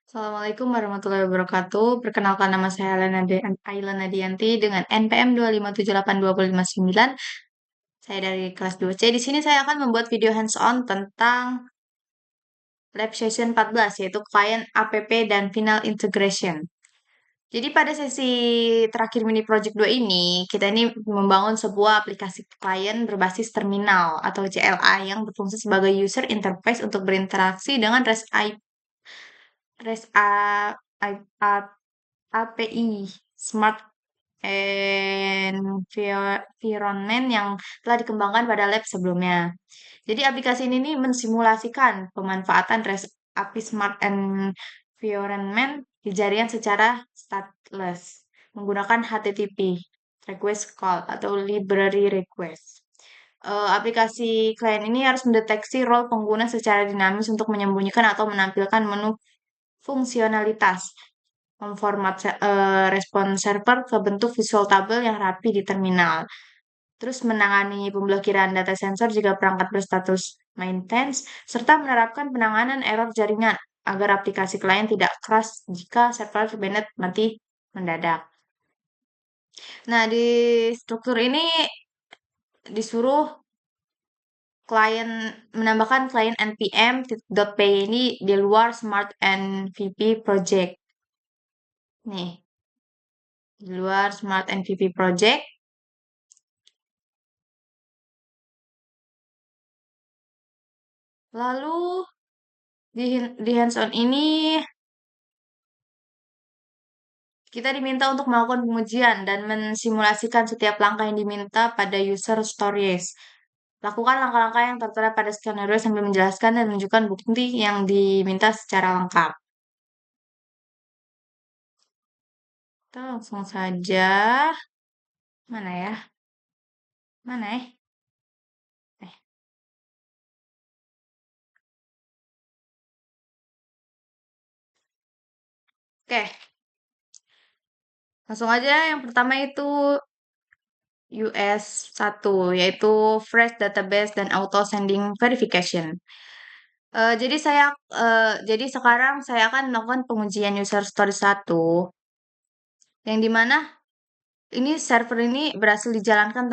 Assalamualaikum warahmatullahi wabarakatuh. Perkenalkan nama saya Aila Nadianti dengan NPM 2578259. Saya dari kelas 2C. Di sini saya akan membuat video hands-on tentang lab session 14 yaitu Client App dan Final Integration. Jadi pada sesi terakhir mini project 2 ini, kita ini membangun sebuah aplikasi klien berbasis terminal atau CLI yang berfungsi sebagai user interface untuk berinteraksi dengan REST API Smart Environment yang telah dikembangkan pada lab sebelumnya. Jadi aplikasi ini nih mensimulasikan pemanfaatan REST API Smart Environment di jaringan secara stateless menggunakan HTTP request call atau library request. Aplikasi klien ini harus mendeteksi role pengguna secara dinamis untuk menyembunyikan atau menampilkan menu fungsionalitas memformat respon server ke bentuk visual tabel yang rapi di terminal. Terus menangani pemblokiran data sensor jika perangkat berstatus maintenance, serta menerapkan penanganan error jaringan agar aplikasi klien tidak crash jika server banned mati mendadak. Nah, di struktur ini disuruh klien menambahkan klien npm.py ini di luar Smart NVP project. Nih, di luar Smart NVP project. Lalu di hands-on ini kita diminta untuk melakukan pengujian dan mensimulasikan setiap langkah yang diminta pada user stories. Lakukan langkah-langkah yang tertera pada skenario sambil menjelaskan dan menunjukkan bukti yang diminta secara lengkap. Kita langsung saja. Mana ya? Mana ya? Eh, Oke, langsung aja. Yang pertama itu US 1, yaitu Fresh Database dan Auto Sending Verification. Jadi sekarang saya akan melakukan pengujian user story 1, yang dimana ini server ini berhasil dijalankan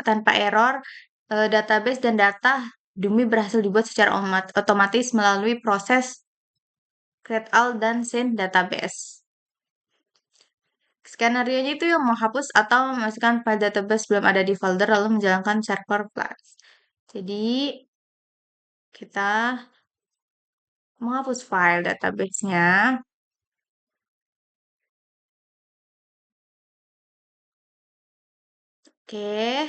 tanpa error, database dan data demi berhasil dibuat secara otomatis melalui proses create all dan send database. Skenario-nya itu yang menghapus atau memasukkan file database belum ada di folder lalu menjalankan server flags. Jadi kita menghapus file database-nya. Oke.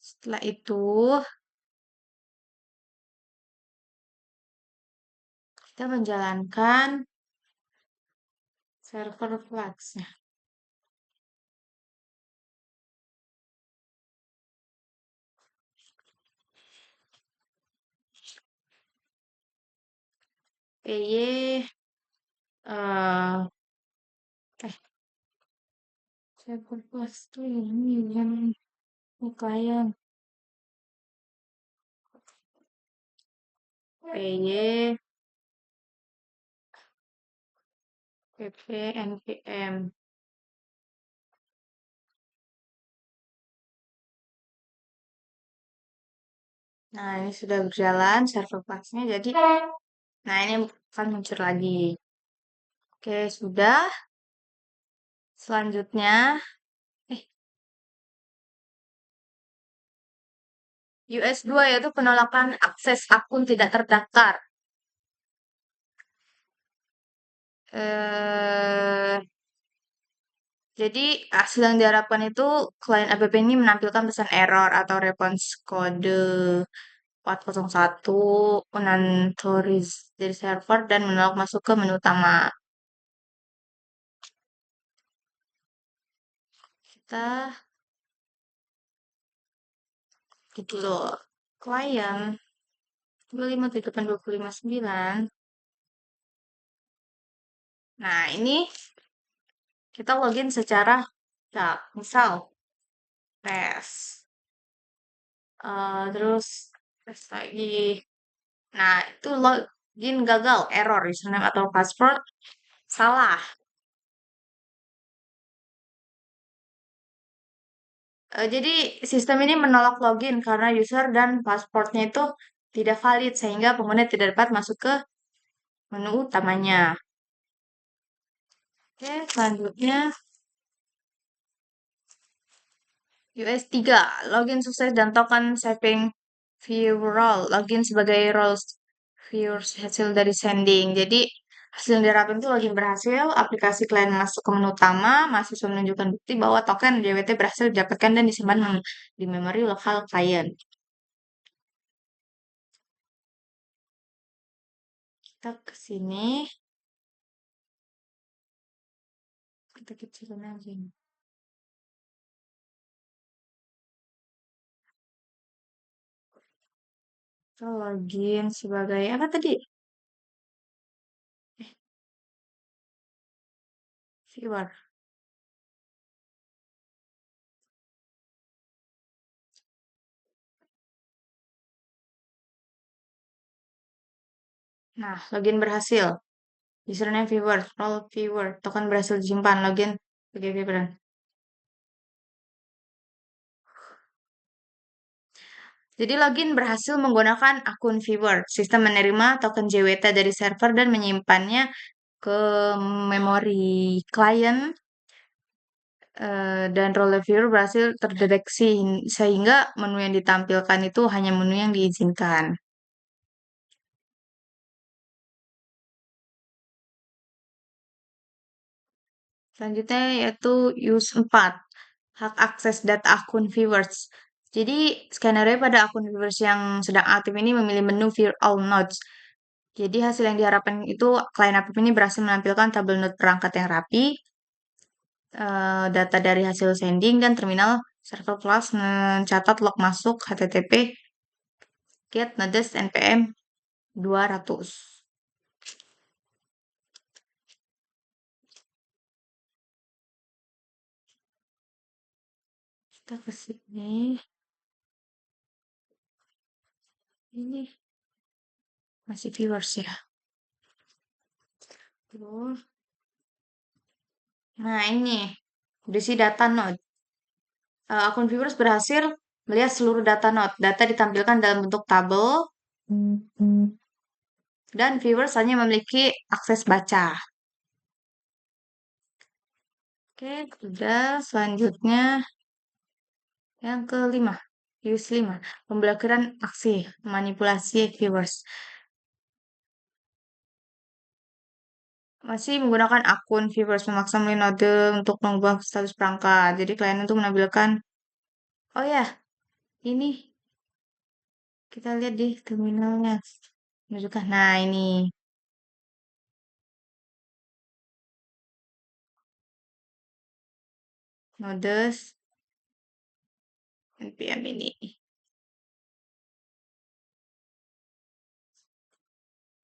Setelah itu kita menjalankan server flags-nya. PY eh server flags tuh yang klien PY pp npm. Nah, ini sudah berjalan server flags-nya. Jadi, nah ini akan muncul lagi. Oke, sudah. Selanjutnya, eh, US 2 yaitu penolakan akses akun tidak terdaftar. Eh, jadi hasil yang diharapkan itu klien app ini menampilkan pesan error atau response kode 401 unauthorize dari server dan menolak masuk ke menu utama. Kita gitu loh. Klien 2578259. Nah, ini kita login secara ya, misal tes. Terus tes lagi. Nah, itu login gagal, error, username atau password salah. Jadi sistem ini menolak login karena user dan passwordnya itu tidak valid sehingga pengguna tidak dapat masuk ke menu utamanya. Oke, selanjutnya US3, login sukses dan token saving viral. Login sebagai roles viewers hasil dari sending. Jadi hasil yang diharapkan itu login berhasil, aplikasi klien masuk ke menu utama, mahasiswa menunjukkan bukti bahwa token JWT berhasil didapatkan dan disimpan di memori lokal klien. Kita ke sini, kita kecilin aja. Kita login sebagai apa tadi? Eh, viewer. Nah, login berhasil. Username viewer, role viewer, token berhasil disimpan, login sebagai viewer. Jadi login berhasil menggunakan akun viewer. Sistem menerima token JWT dari server dan menyimpannya ke memori klien dan role viewer berhasil terdeteksi sehingga menu yang ditampilkan itu hanya menu yang diizinkan. Selanjutnya yaitu use 4, hak akses data akun viewers. Jadi skenario pada akun viewers yang sedang aktif ini memilih menu view all nodes. Jadi hasil yang diharapkan itu klien aktif ini berhasil menampilkan tabel node perangkat yang rapi, data dari hasil sending, dan terminal server class mencatat log masuk HTTP get nodes npm 200. Kita ke sini. Ini masih viewers ya. Terus, nah ini berisi data node. Akun viewers berhasil melihat seluruh data node. Data ditampilkan dalam bentuk tabel dan viewers hanya memiliki akses baca. Oke, sudah. Selanjutnya yang kelima, use 5, pemblokiran aksi manipulasi viewers. Masih menggunakan akun viewers memaksa melalui node untuk mengubah status perangkat. Jadi klien itu menampilkan, oh ya, ini kita lihat di terminalnya. Menunjukkan, nah ini nodes npm ini.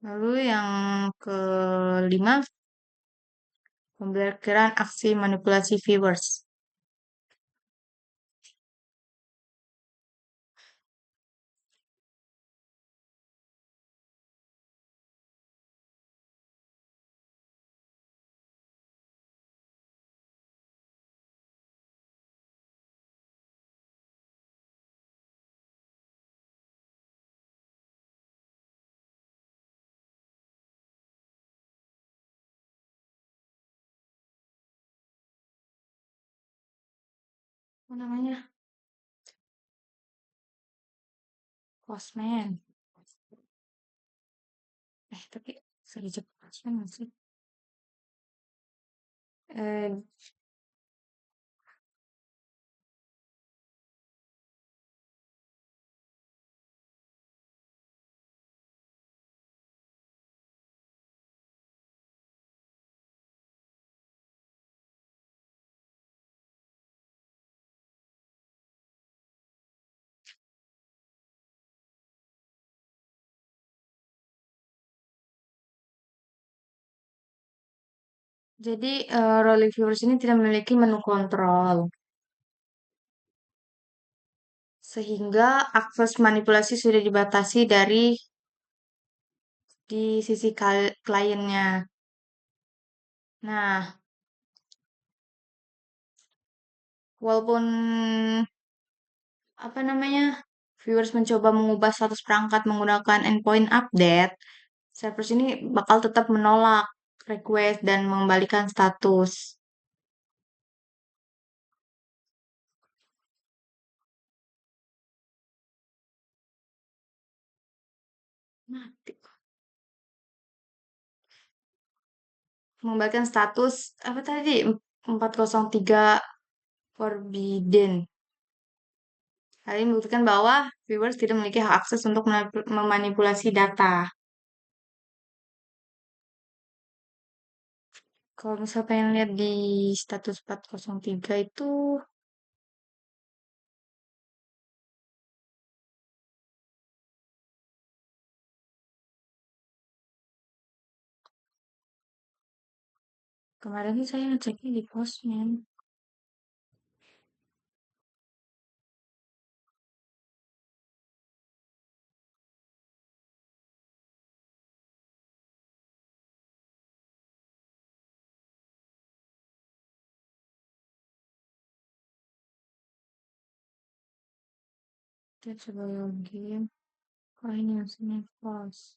Lalu yang kelima, pemblokiran aksi manipulasi viewers. Apa namanya? Postman. Tapi sedikit Postman nggak sih? Eh, jadi role viewers ini tidak memiliki menu kontrol, sehingga akses manipulasi sudah dibatasi dari di sisi kliennya. Nah, walaupun apa namanya, viewers mencoba mengubah status perangkat menggunakan endpoint update, servers ini bakal tetap menolak request dan mengembalikan status. Mati. Mengembalikan status apa tadi? 403 forbidden. Hal ini membuktikan bahwa viewers tidak memiliki hak akses untuk memanipulasi data. Kalau misalnya pengen lihat di status 403 itu kemarin sih saya ngeceknya di Postman. Kita coba login. Oh ini maksudnya post.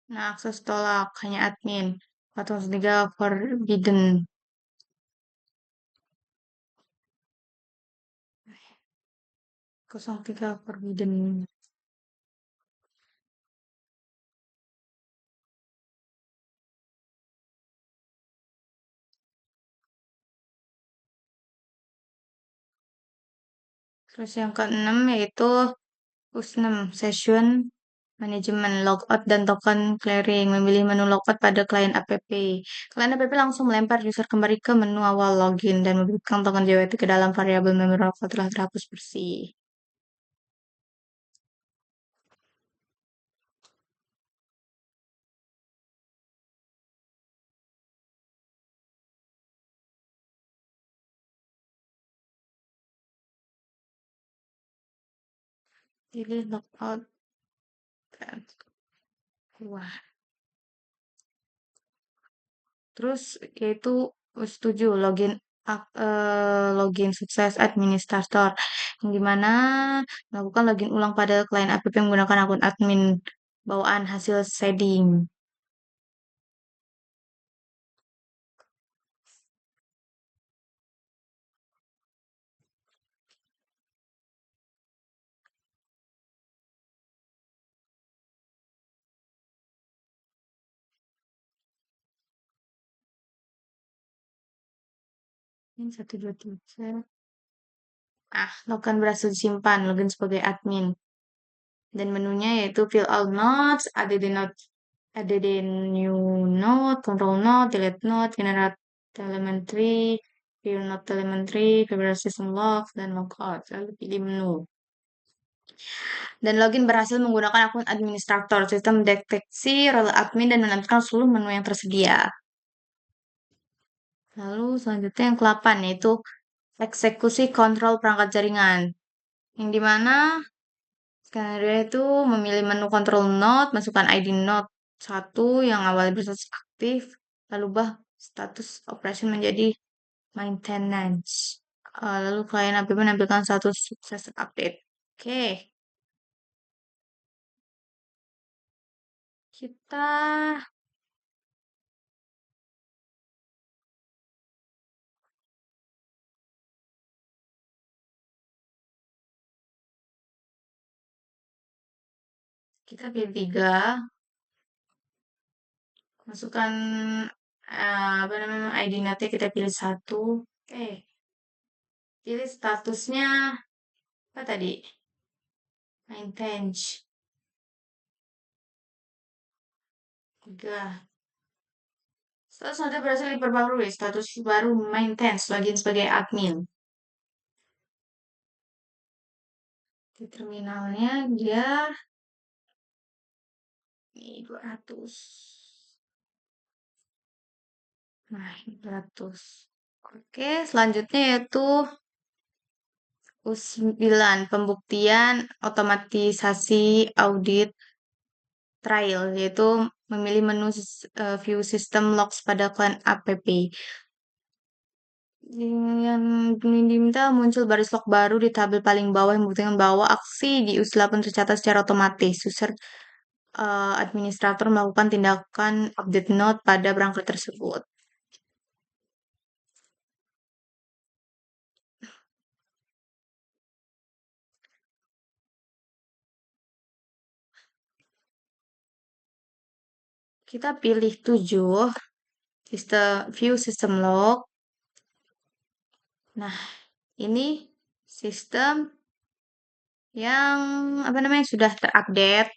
Nah, akses tolak hanya admin. 403 forbidden. 03 forbidden. Terus yang keenam yaitu U6 Session Management Logout dan Token Clearing. Memilih menu logout pada klien app. Klien app langsung melempar user kembali ke menu awal login dan memberikan token JWT ke dalam variabel memori logout telah terhapus bersih. Pilih logout dan keluar. Terus yaitu setuju login sukses administrator yang dimana melakukan login ulang pada klien app menggunakan akun admin bawaan hasil shading. Ini 123. Login berhasil disimpan, login sebagai admin. Dan menunya yaitu fill all notes, add the new note, control note, delete note, generate telemetry, view note telemetry, federal system logs, dan logout. Lalu pilih menu. Dan login berhasil menggunakan akun administrator, sistem deteksi role admin, dan menampilkan seluruh menu yang tersedia. Lalu selanjutnya yang ke-8 yaitu eksekusi kontrol perangkat jaringan. Yang dimana skenario itu memilih menu control node, masukkan ID node 1 yang awalnya berstatus aktif, lalu ubah status operation menjadi maintenance. Lalu klien API menampilkan status sukses update. Oke, kita kita pilih 3, masukkan apa namanya, ID nanti kita pilih satu. Eh, pilih statusnya apa tadi? Maintenance. Tiga. Status Anda berhasil diperbarui. Status baru maintenance. Login sebagai admin. Di terminalnya dia ini 200. Nah, ini 200. Oke, selanjutnya yaitu U9, pembuktian otomatisasi audit trial, yaitu memilih menu view system logs pada client app. Yang diminta muncul baris log baru di tabel paling bawah yang membuktikan bahwa aksi di U8 tercatat secara otomatis. User administrator melakukan tindakan update note pada perangkat tersebut. Kita pilih 7, view system log. Nah, ini sistem yang apa namanya sudah terupdate.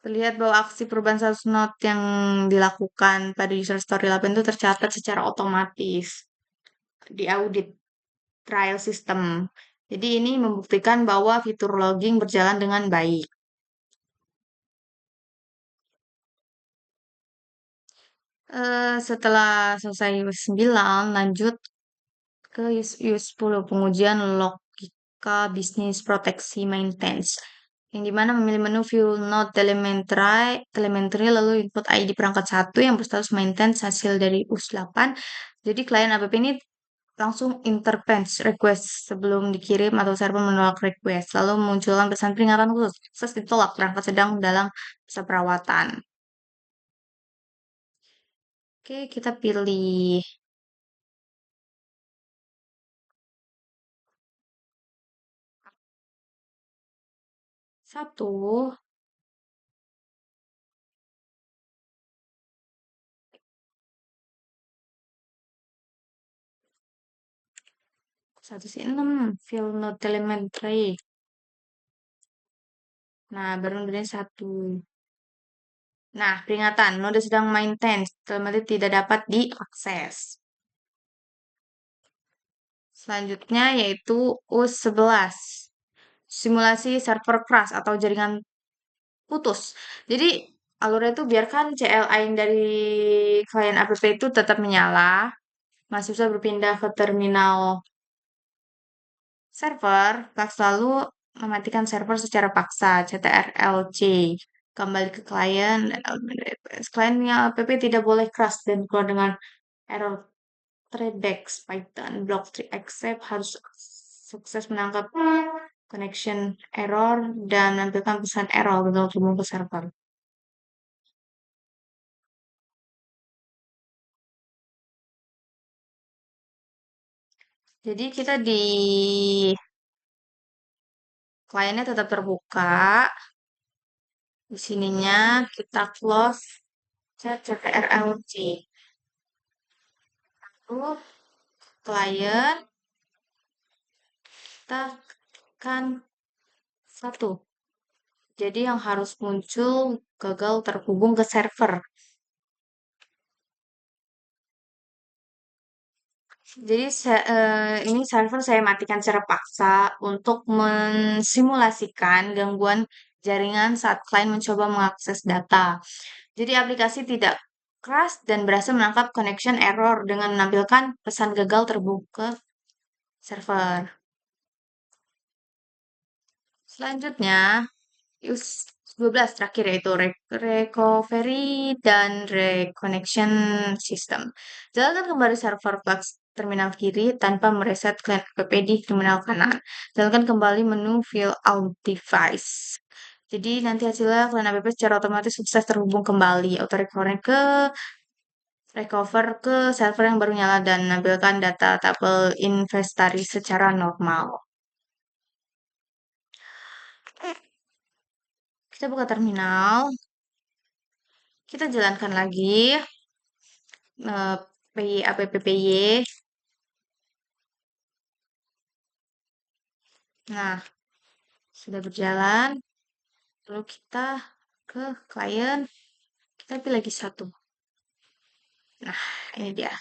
Terlihat bahwa aksi perubahan status note yang dilakukan pada user story 8 itu tercatat secara otomatis di audit trial system. Jadi ini membuktikan bahwa fitur logging berjalan dengan baik. Setelah selesai US 9, lanjut ke US 10, pengujian logika bisnis proteksi maintenance. Yang dimana memilih menu view node telemetry lalu input ID perangkat satu yang berstatus maintenance hasil dari US 8. Jadi klien app ini langsung interpret request sebelum dikirim atau server menolak request. Lalu munculkan pesan peringatan khusus. Akses ditolak perangkat sedang dalam masa perawatan. Oke, kita pilih satu. Satu si 6, fill node telemetry. Nah, baru nodenya satu. Nah, peringatan, node sedang maintenance, telemetri tidak dapat diakses. Selanjutnya yaitu US 11, simulasi server crash atau jaringan putus. Jadi, alurnya itu biarkan CLI dari klien app itu tetap menyala, mahasiswa berpindah ke terminal server, lalu mematikan server secara paksa, CTRL-C. Kembali ke klien, dan kliennya app tidak boleh crash dan keluar dengan error Threadbacks Python block tree accept harus sukses menangkap connection error dan menampilkan pesan error untuk terhubung ke server. Jadi kita di kliennya tetap terbuka. Di sininya kita close CTRL-C. Lalu klien kita tekan satu. Jadi yang harus muncul gagal terhubung ke server. Jadi ini server saya matikan secara paksa untuk mensimulasikan gangguan jaringan saat klien mencoba mengakses data. Jadi aplikasi tidak crash dan berhasil menangkap connection error dengan menampilkan pesan gagal terhubung ke server. Selanjutnya, use 12 terakhir yaitu recovery dan reconnection system. Jalankan kembali server Flux terminal kiri tanpa mereset client app di terminal kanan. Jalankan kembali menu Fill Out Device. Jadi nanti hasilnya client app secara otomatis sukses terhubung kembali. Auto recover ke server yang baru nyala dan menampilkan data tabel inventaris secara normal. Kita buka terminal. Kita jalankan lagi PY APPPY. Nah, sudah berjalan. Lalu kita ke klien, kita pilih lagi satu. Nah, ini dia.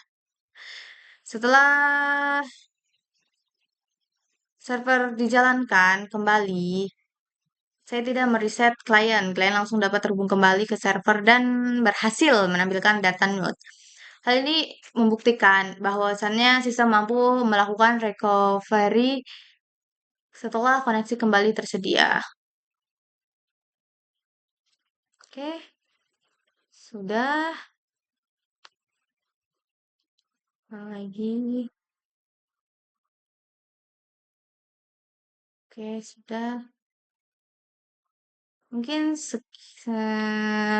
Setelah server dijalankan kembali, saya tidak mereset klien. Klien langsung dapat terhubung kembali ke server dan berhasil menampilkan data node. Hal ini membuktikan bahwasannya sistem mampu melakukan recovery setelah koneksi kembali tersedia. Oke, sudah. Lagi. Oke, sudah. Mungkin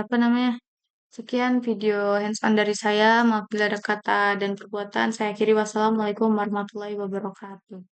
apa namanya? Sekian video hands-on dari saya. Maaf bila ada kata dan perbuatan. Saya akhiri. Wassalamualaikum warahmatullahi wabarakatuh.